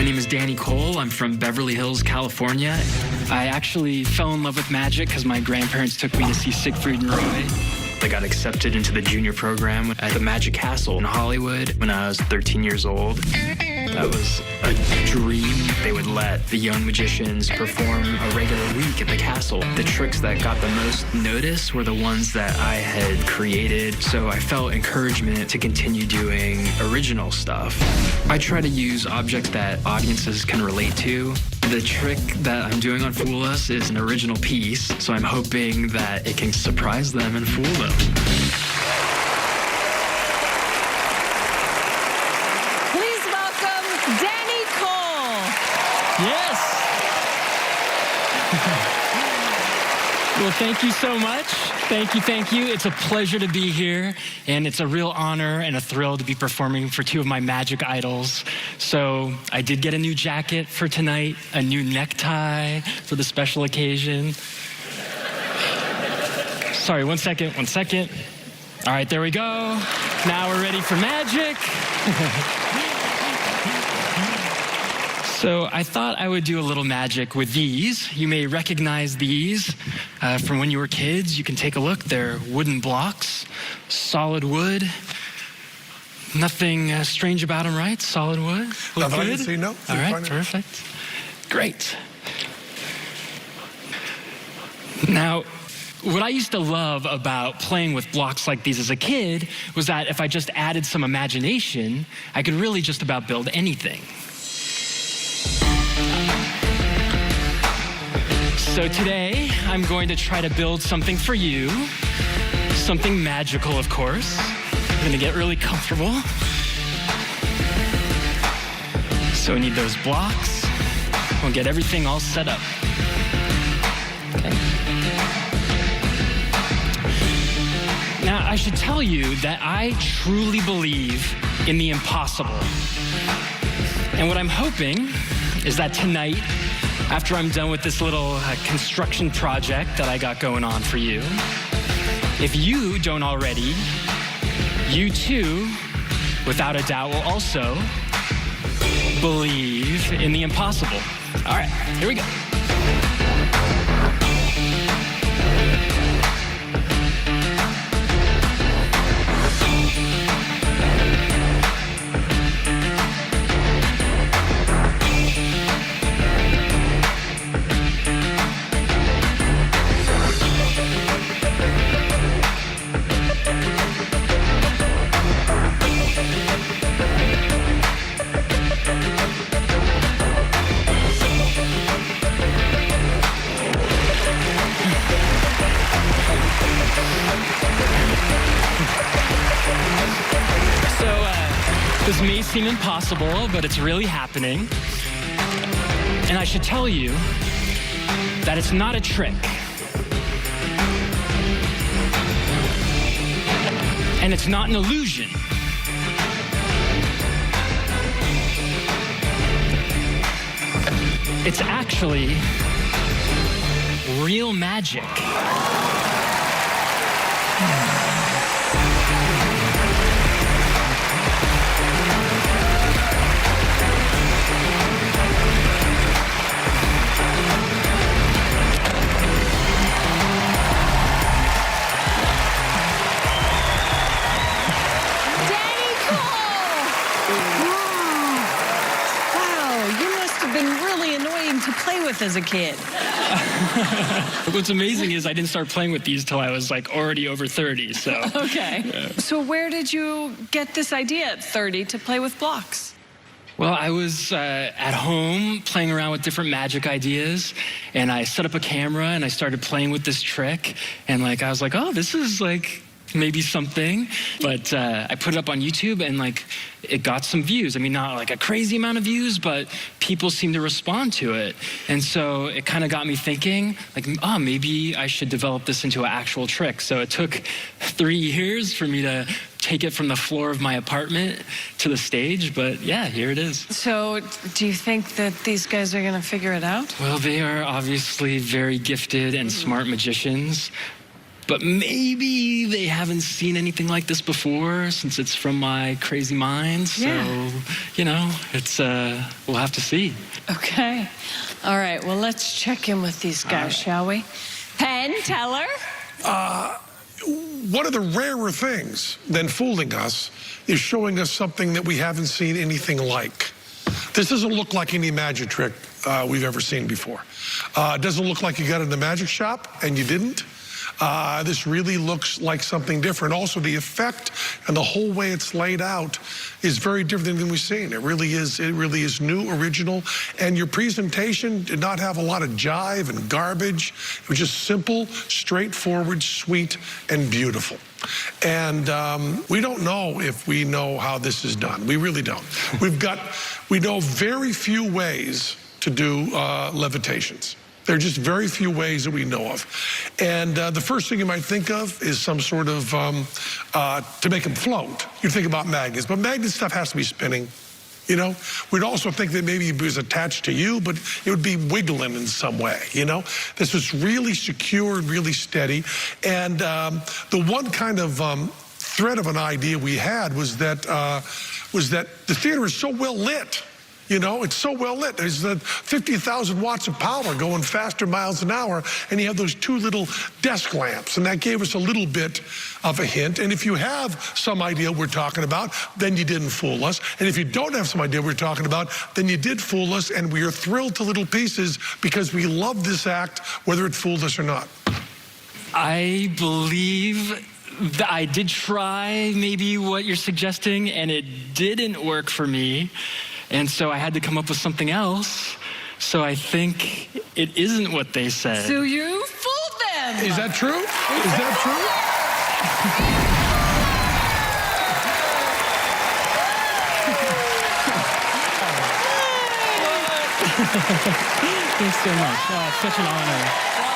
My name is Danny Cole. I'm from Beverly Hills, California. I actually fell in love with magic because my grandparents took me to see Siegfried and Roy. I got accepted into the junior program at the Magic Castle in Hollywood when I was 13 years old. That was a dream. They would let the young magicians perform a regular week at the castle. The tricks that got the most notice were the ones that I had created, so I felt encouragement to continue doing original stuff. I try to use objects that audiences can relate to. The trick that I'm doing on Fool Us is an original piece, so I'm hoping that it can surprise them and fool them. Please welcome Danny Cole. Yes! Well, thank you so much. Thank you. It's a pleasure to be here, and it's a real honor and a thrill to be performing for two of my magic idols. So I did get a new jacket for tonight, a new necktie for the special occasion. Sorry, one second. All right, there we go. Now we're ready for magic. So I thought I would do a little magic with these. You may recognize these from when you were kids. You can take a look. They're wooden blocks, solid wood. Nothing strange about them, right? Solid wood. Look Nothing I good? can see, no. All right, perfect. Great. Now, what I used to love about playing with blocks like these as a kid was that if I just added some imagination, I could really just about build anything. So today, I'm going to try to build something for you, something magical, of course. I'm gonna get really comfortable. So we need those blocks. We'll get everything all set up. Okay. Now, I should tell you that I truly believe in the impossible. And what I'm hoping is that tonight, after I'm done with this little construction project that I got going on for you, if you don't already, you too, without a doubt, will also believe in the impossible. All right, here we go. This may seem impossible, but it's really happening. And I should tell you that it's not a trick. And it's not an illusion. It's actually real magic. To play with as a kid. What's amazing is I didn't start playing with these till I was like already over 30, so. Okay. Yeah. So where did you get this idea at 30 to play with blocks? Well, I was at home playing around with different magic ideas, and I set up a camera and I started playing with this trick, and I was like, oh, this is maybe something, but I put it up on YouTube and it got some views. I mean, not a crazy amount of views, but people seemed to respond to it. And so it kind of got me thinking oh, maybe I should develop this into an actual trick. So it took 3 years for me to take it from the floor of my apartment to the stage, but yeah, here it is. So do you think that these guys are gonna figure it out? Well, they are obviously very gifted and smart magicians. but maybe they haven't seen anything like this before since it's from my crazy mind. So, you know, it's, we'll have to see. Okay. All right, well, let's check in with these guys, shall we? Penn, tell her. One of the rarer things than fooling us is showing us something that we haven't seen anything like. This doesn't look like any magic trick we've ever seen before. It doesn't look like you got it in the magic shop and you didn't. This really looks like something different. Also, the effect and the whole way it's laid out is very different than we've seen. It really is new, original, and your presentation did not have a lot of jive and garbage. It was just simple, straightforward, sweet, and beautiful. And we don't know if we know how this is done. We really don't. We know very few ways to do levitations. There are just very few ways that we know of. And the first thing you might think of is some sort of, to make them float. You think about magnets, but magnet stuff has to be spinning, you know? We'd also think that maybe it was attached to you, but it would be wiggling in some way, you know? This was really secure and really steady. And the one kind of thread of an idea we had was that the theater is so well lit. You know, it's so well lit. There's 50,000 watts of power going faster miles an hour, and you have those two little desk lamps, and that gave us a little bit of a hint. And if you have some idea what we're talking about, then you didn't fool us. And if you don't have some idea what we're talking about, then you did fool us, and we are thrilled to little pieces because we love this act, whether it fooled us or not. I believe that I did try maybe what you're suggesting, and it didn't work for me. And so I had to come up with something else. So I think it isn't what they said. So you fooled them. Is that true? Is that true? Thanks so much. Oh, it's such an honor.